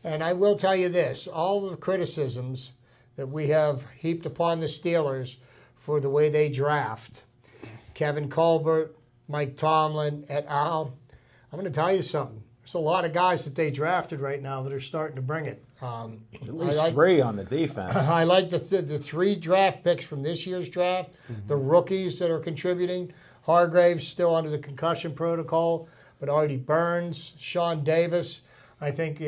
And I will tell you this: all the criticisms that we have heaped upon the Steelers for the way they draft, Kevin Colbert, Mike Tomlin, et al. I'm going to tell you something. There's a lot of guys that they drafted right now that are starting to bring it. At least 3 on the defense. I like the 3 draft picks from this year's draft, the rookies that are contributing. Hargrave's still under the concussion protocol, but Artie Burns, Sean Davis, I think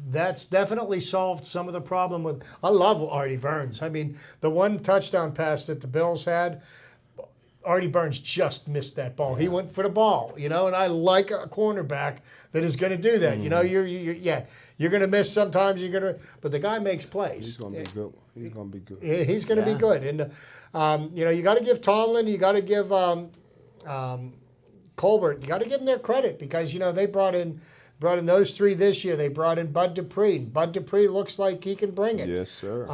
that's definitely solved some of the problem with. I love Artie Burns. I mean, the one touchdown pass that the Bills had, Artie Burns just missed that ball. He went for the ball, and I like a cornerback that is going to do that. You're going to miss sometimes. But the guy makes plays. He's going to be good. He's going to be good. He's going to be good, and you got to give Tomlin, you got to give Colbert, you got to give them their credit because they brought in those 3 this year. They brought in Bud Dupree. Bud Dupree looks like he can bring it. Yes, sir.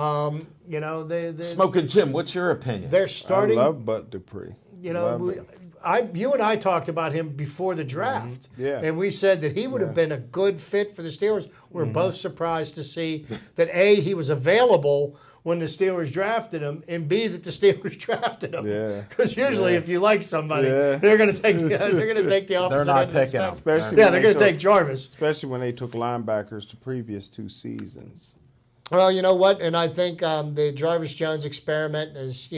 They Smoking Jim, what's your opinion? they're starting. I love Bud Dupree. You and I talked about him before the draft, and we said that he would have been a good fit for the Steelers. We're both surprised to see that A, he was available when the Steelers drafted him, and B, that the Steelers drafted him. Yeah. Because usually, if you like somebody, they're going to take the opposite. They're not end of the picking him. spectrum. Especially Yeah, when they're they going to took- take Jarvis. Especially when they took linebackers the previous 2 seasons. Well, you know what, and I think the Jarvis Jones experiment is,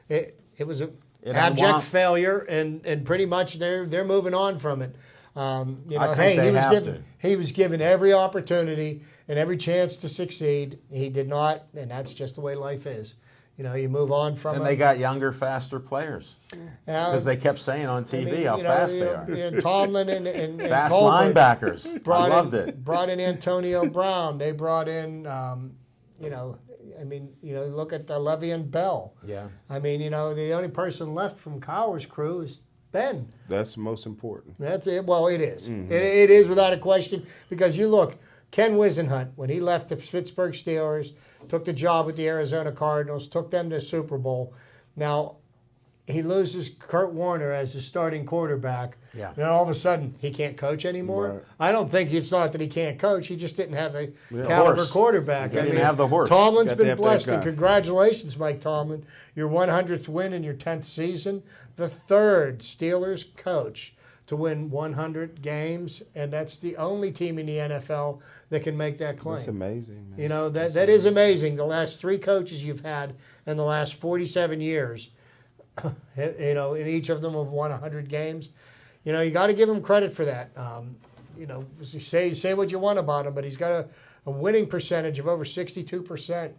it was an abject failure, and pretty much they're moving on from it. I think he was given every opportunity and every chance to succeed. He did not, and that's just the way life is. You move on from. And they got younger, faster players because they kept saying on TV how fast they are. Tomlin and Fast Colbert linebackers. I loved it. Brought in Antonio Brown. They brought in, look at Le'Veon Bell. Yeah. I mean, the only person left from Cowher's crew is Ben. That's the most important. That's it. Well, it is. It is without a question because you look, Ken Wisenhunt, when he left the Pittsburgh Steelers, took the job with the Arizona Cardinals, took them to the Super Bowl. Now, he loses Kurt Warner as his starting quarterback. Yeah. And then all of a sudden, he can't coach anymore. Right. I don't think it's not that he can't coach. He just didn't have the caliber horse. quarterback. He didn't have the horse. Tomlin's Got to been have that blessed, and guy. congratulations, Mike Tomlin. Your 100th win in your 10th season. The third Steelers coach to win 100 games, and that's the only team in the NFL that can make that claim. That's amazing, man. You know, that is amazing. The last 3 coaches you've had in the last 47 years, you know, and each of them have won 100 games. You know, you got to give him credit for that. You know, say what you want about him, but he's got a winning percentage of over 62%.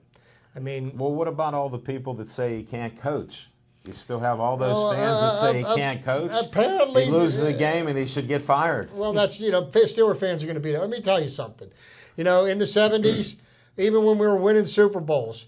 I mean, Well, what about all the people that say he can't coach? You still have all those Well, fans that say he can't coach? apparently- He loses a game and he should get fired. well, that's, you know, Steeler fans are going to be there. Let me tell you something. You know, in the 70s, even when we were winning Super Bowls,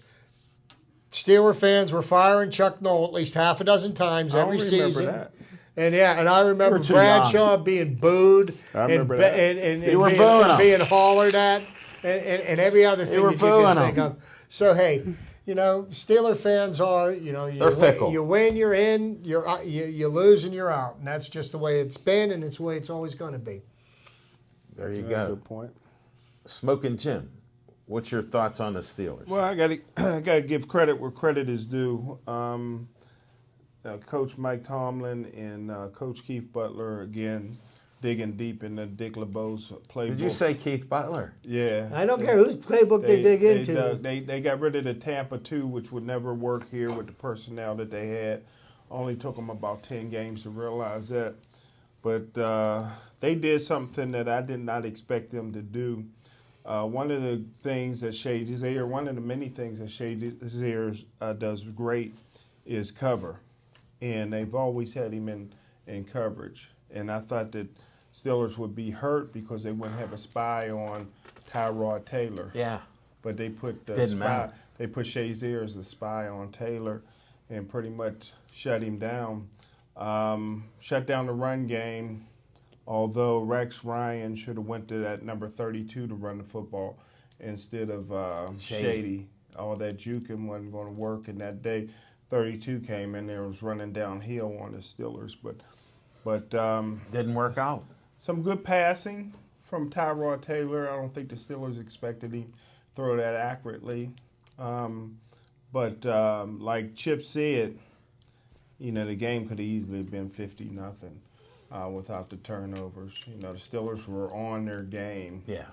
Steeler fans were firing Chuck Noll at least half a dozen times I every don't remember season. that. And and I remember We're too Bradshaw being booed I and, remember that. and You were being, booing him. being hollered at and every other thing were that you booing can think him. of. So, hey, you know, Steeler fans are, you know, They're fickle. You win, you're in, you lose, and you're out. And that's just the way it's been, and it's the way it's always going to be. There you Yeah, go. good point. Smoking Jim, what's your thoughts on the Steelers? Well, I got to give credit where credit is due. Coach Mike Tomlin and Coach Keith Butler again digging deep in the Dick LeBeau's playbook. Did you say Keith Butler? Yeah. I don't care whose playbook they dig into. They got rid of the Tampa 2, which would never work here with the personnel that they had. Only took them about 10 games to realize that. But they did something that I did not expect them to do. One of the things that Shea Desir, one of the many things that Shea Desir does great is cover. And they've always had him in coverage. And I thought that Steelers would be hurt because they wouldn't have a spy on Tyrod Taylor. Yeah. But they put the Didn't spy. matter. They put Shazier as the spy on Taylor, and pretty much shut him down. Shut down the run game. Although Rex Ryan should have went to that number 32 to run the football instead of Shady. All that juking wasn't going to work, and that day 32 came in there, was running downhill on the Steelers, but Didn't work out. some good passing from Tyrod Taylor. I don't think the Steelers expected him to throw that accurately. But like Chip said, you know, the game could have easily been 50-0 without the turnovers. You know, the Steelers were on their game. Yeah.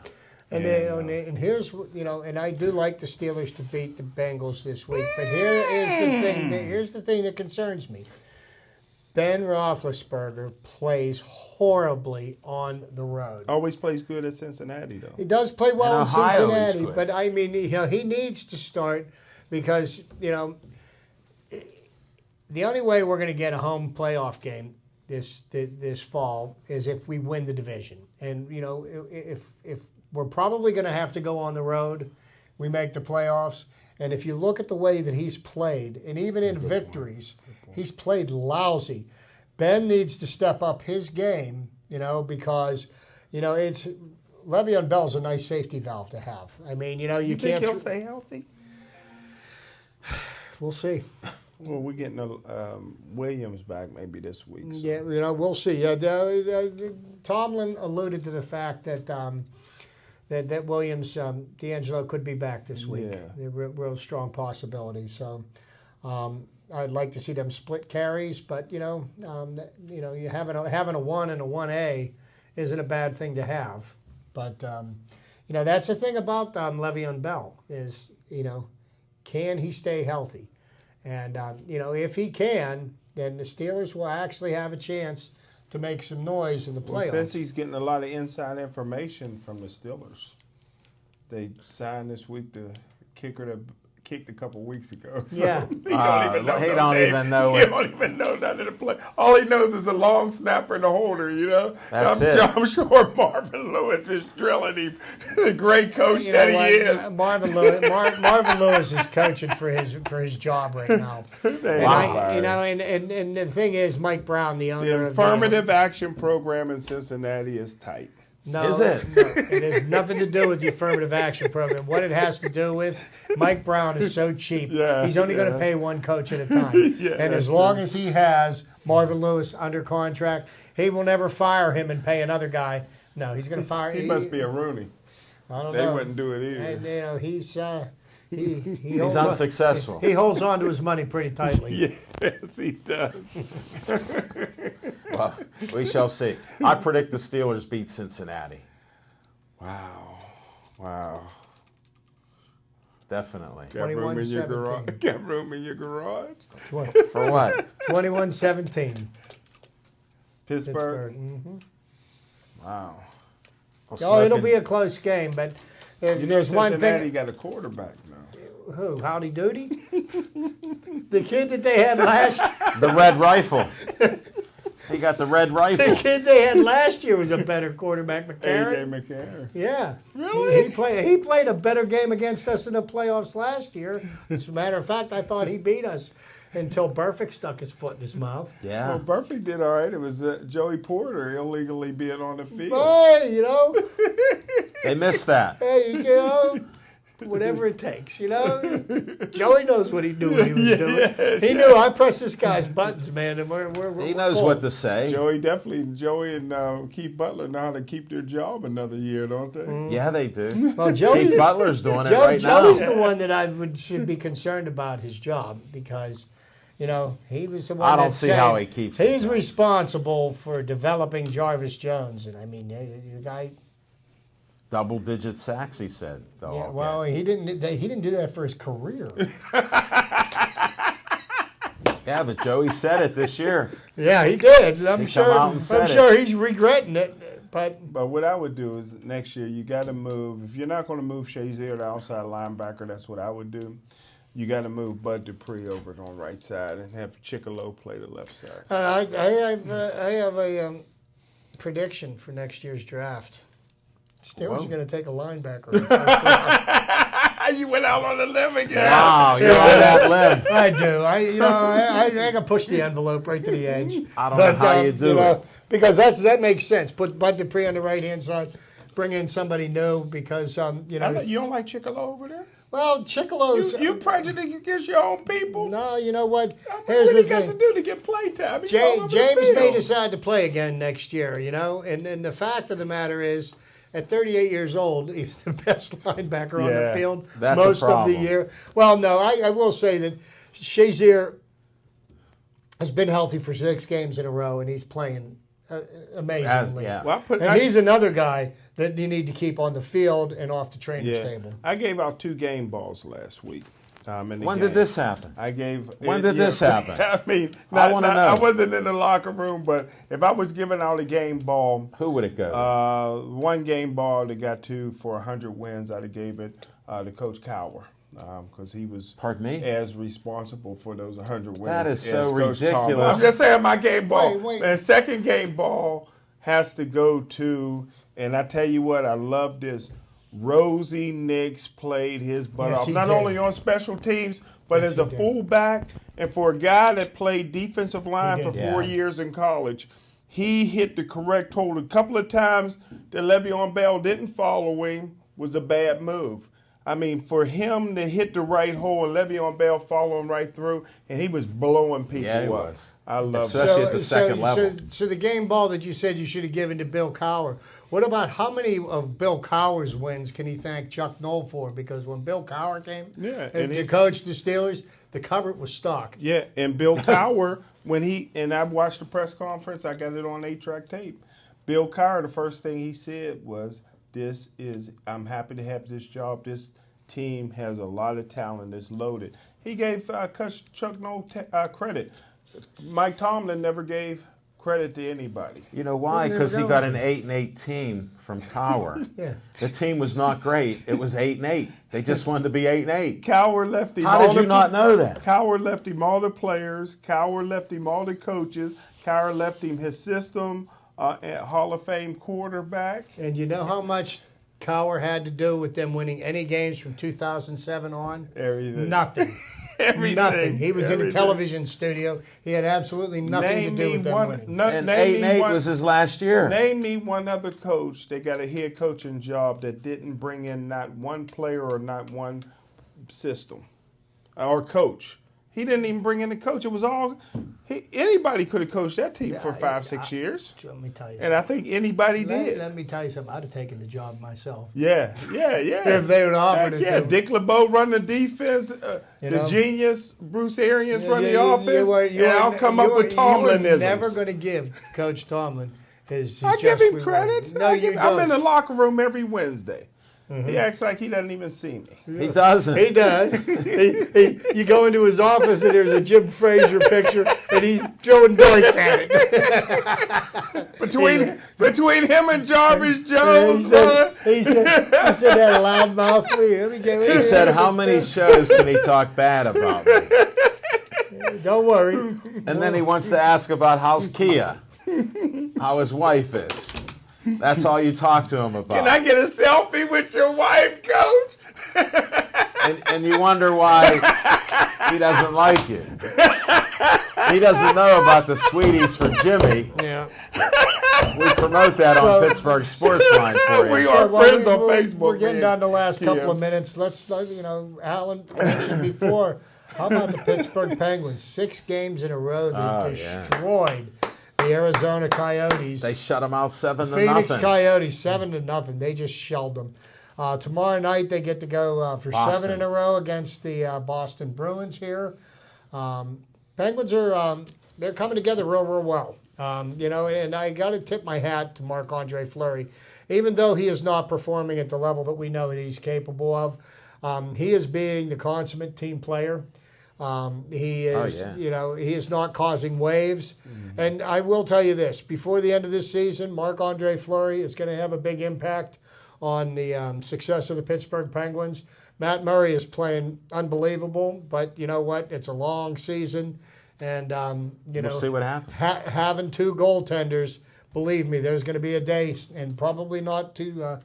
And and here's, you know, and I do like the Steelers to beat the Bengals this week, but here's the thing that concerns me. Ben Roethlisberger plays horribly on the road. Always plays good at Cincinnati, though. He does play well in Ohio, he's Cincinnati, good. but I mean, you know, he needs to start because, you know, the only way we're going to get a home playoff game this fall is if we win the division. And, you know, if we're probably going to have to go on the road, we make the playoffs. And if you look at the way that he's played, and even in victories, he's played lousy. Ben needs to step up his game, you know, because, you know, Le'Veon Bell's a nice safety valve to have. I mean, you know, you think can't. he'll stay healthy? We'll see. Well, we're getting Williams back maybe this week. So. Yeah, you know, we'll see. Tomlin alluded to the fact that that Williams, D'Angelo could be back this week. Yeah. A real strong possibility. So I'd like to see them split carries, but you know, you having a 1 and a 1A isn't a bad thing to have. But you know, that's the thing about Le'Veon Bell is, you know, can he stay healthy? And you know, if he can, then the Steelers will actually have a chance to make some noise in the Well, playoffs. since he's getting a lot of inside information from the Steelers, they signed this week the kicker that kicked a couple weeks ago. So Yeah. he don't even know. He no don't name. even know He it. don't even know none of the play. All he knows is the long snapper and the holder. You know. That's it. I'm sure Marvin Lewis is drilling him. The great coach You that know he what? is. Marvin Lewis is coaching for his job right now. And the thing is, Mike Brown, the owner The of affirmative action program in Cincinnati is tight. No, Is it? No, it has nothing to do with the affirmative action program. What it has to do with, Mike Brown is so cheap. Yeah, He's only going to pay one coach at a time. Yeah, and as that's long true. as he has Marvin Lewis under contract, he will never fire him and pay another guy. No, he's going to fire. He must be a Rooney. I don't They know. wouldn't do it either. And, you know, he He's holds on- unsuccessful. He holds on to his money pretty tightly. Yes, he does. Well, we shall see. I predict the Steelers beat Cincinnati. Wow. Definitely. Got room in your 21-17. garage. Got room in your garage. For what? 21-17. Pittsburgh. Mm-hmm. Wow. Well, Oh, it'll Smokin'- be a close game, but if You there's know one Cincinnati thing. got a quarterback now. Who? Howdy Doody? The kid that they had last the red rifle. He got the red the rifle. kid they had last year was a better quarterback, AJ McCarron. McCarron. Yeah. Really? He played a better game against us in the playoffs last year. As a matter of fact, I thought he beat us until Burfict stuck his foot in his mouth. Well, Yeah. Burfict did all right. It was Joey Porter illegally being on the field. Hey, you know, They missed that. hey, you know, whatever it takes, you know. Joey knows what he knew what he was doing. yes, He knew I pressed this guy's buttons, man, and He knows what to say. Joey and Keith Butler know how to keep their job another year, don't they? Yeah, they do. Well, Joey, Keith Butler's doing it right Joey's now. the one that should be concerned about his job because, you know, he was the one. I don't that see said how he keeps it. He's responsible for developing Jarvis Jones, and I mean, the guy. Double-digit sacks, he said. Yeah, well, he didn't do that for his career. Yeah, but Joey said it this year. Yeah, he did. I'm He come out and said sure he's regretting it, but. But what I would do is next year you got to move. If you're not going to move Shazier, the outside linebacker, that's what I would do. You got to move Bud Dupree over on the right side and have Chickalow play the left side. I have a prediction for next year's draft. Steelers Whoa. are going to take a linebacker. In the first round. You went out on a limb again. Wow, you're on that limb. I do. I can push the envelope right to the edge. I don't know how you do it. Because that makes sense. Put Bud Dupree on the right hand side. Bring in somebody new because You don't like Chickalow over there? Well, Chickalow's. You prejudiced against your own people? No, you know what? What Here's he the got thing. to do to get play time? He's all over the James field. may decide to play again next year, you know? And the fact of the matter is, at 38 years old, he's the best linebacker on the Yeah, field that's a most of the problem. year. Well, no, I will say that Shazier has been healthy for 6 games in a row, and he's playing amazingly. Yeah. Well, And he's another guy that you need to keep on the field and off the trainer's table. I gave out 2 game balls last week. In the When game. did this happen? I gave. When did this happen? I mean, I wanna know. I wasn't in the locker room, but if I was giving out a game ball, Who would it go to? one game ball that got 2 for 100 wins, I'd have gave it to Coach Cower because he was Pardon me? as responsible for those 100 wins. That is as so Coach ridiculous. Tomlin. I'm just saying my game ball. Wait. And second game ball has to go to, and I tell you what, I love this. Rosie Nix played his butt Yes, off, he not did. only on special teams, but Yes, as a he did. fullback, and for a guy that played defensive line for did. 4 Yeah. years in college, he hit the correct hole. A couple of times that Le'Veon Bell didn't follow him was a bad move. I mean, for him to hit the right hole and Le'Veon Bell follow him right through, and he was blowing people Yeah, he up. was. I love Especially that. at the second level. So the game ball that you said you should have given to Bill Cowher, what about how many of Bill Cowher's wins can he thank Chuck Noll for? Because when Bill Cowher came and to he- coach the Steelers, the cupboard was stocked. Yeah, and Bill Cowher, I watched the press conference, I got it on 8-track tape. Bill Cowher, the first thing he said was, I'm happy to have this job. This team has a lot of talent. It's loaded. He gave Coach Chuck Noll credit. Mike Tomlin never gave credit to anybody. You know why? Wouldn't Because he ever got go. an 8-8 team from Tower. Yeah. The team was not great. It was 8-8. They just wanted to be 8-8. Cowher left him How all did you the- not know that? Cowher left him all the players. Cowher left him all the coaches. Cowher left him his system, Hall of Fame quarterback. And you know how much Cowher had to do with them winning any games from 2007 on? Everything. Nothing. Everything. Nothing. He was in a Everything. television studio. He had absolutely nothing to do with them winning. And name 8-8 was his last year. Name me one other coach that got a head coaching job that didn't bring in not one player or not one system or coach. He didn't even bring in a coach. It was all anybody could have coached that team for 5-6 years. Let me tell you And I think anybody did. Let me tell you something. I'd have taken the job myself. Yeah. If they would have offered it to me. Dick LeBeau run the defense, the genius, Bruce Arians run the offense, and I'll come up with Tomlinisms. You're never going to give Coach Tomlin his I give him credit. No, you don't. I'm in the locker room every Wednesday. He acts like he doesn't even see me. He doesn't. He does. You go into his office and there's a Jim Frazier picture and he's throwing darts at it. Between him and Jarvis Jones, he said that loudmouthly. He said, how many shows can he talk bad about me? Don't worry. And then he wants to ask about how's Kia, how his wife is. That's all you talk to him about. Can I get a selfie with your wife, Coach? And you wonder why he doesn't like you. He doesn't know about the Sweeties for Jimmy. Yeah. We promote that on Pittsburgh Sportsline for you. We are friends on Facebook. We're getting down to the last couple Yeah. of minutes. Let's, Alan mentioned before, how about the Pittsburgh Penguins? 6 games in a row. They destroyed the Arizona Coyotes. They shut them out 7-0. Phoenix Coyotes 7-0. They just shelled them. Tomorrow night they get to go for Boston. 7 in a row against the Boston Bruins here. Penguins are they're coming together real well. And I got to tip my hat to Marc-Andre Fleury, even though he is not performing at the level that we know that he's capable of. He is being the consummate team player. He is, he is not causing waves. Mm-hmm. And I will tell you this, before the end of this season, Marc-Andre Fleury is going to have a big impact on the success of the Pittsburgh Penguins. Matt Murray is playing unbelievable, but you know what? It's a long season. And, We'll see what happens. Having 2 goaltenders, believe me, there's going to be a day, and probably not too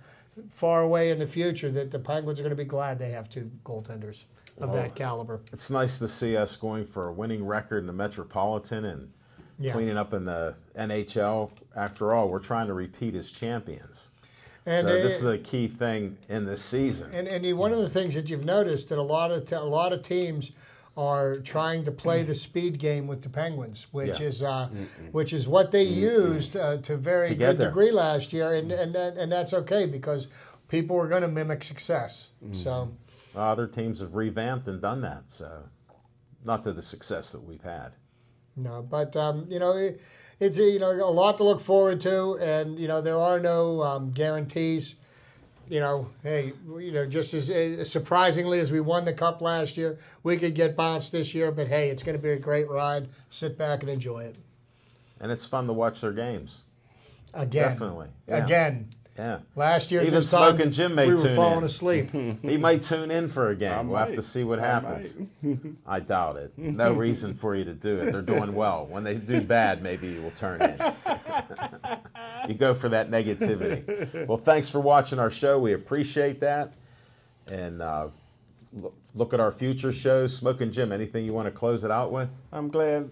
far away in the future, that the Penguins are going to be glad they have 2 goaltenders of that caliber. It's nice to see us going for a winning record in the Metropolitan and cleaning up in the NHL. After all, we're trying to repeat as champions. And so this is a key thing in this season. And one of the things that you've noticed that a lot of teams are trying to play the speed game with the Penguins, which is what they used to very good degree last year, and that's okay because people are going to mimic success. So other teams have revamped and done that, so not to the success that we've had. No, but it's a lot to look forward to, and there are no guarantees. Just as surprisingly as we won the Cup last year, we could get bounced this year. But hey, it's going to be a great ride. Sit back and enjoy it. And it's fun to watch their games. Again, Definitely. Again. Yeah. Last year, even Smoking Jim may we tune were falling in. asleep. He might tune in for a game. We'll have to see what happens. I doubt it. No reason for you to do it. They're doing well. When they do bad, maybe you will turn in. You go for that negativity. Well, thanks for watching our show. We appreciate that. And look at our future shows. Smoking Jim, anything you want to close it out with? I'm glad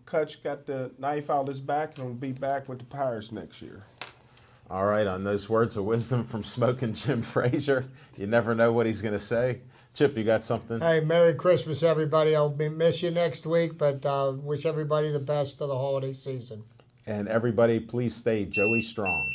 Kutch got the knife out his back and will be back with the Pirates next year. All right, on those words of wisdom from Smoking Jim Frazier, you never know what he's going to say. Chip, you got something? Hey, Merry Christmas, everybody. I'll miss you next week, but wish everybody the best of the holiday season. And everybody, please stay Joey strong.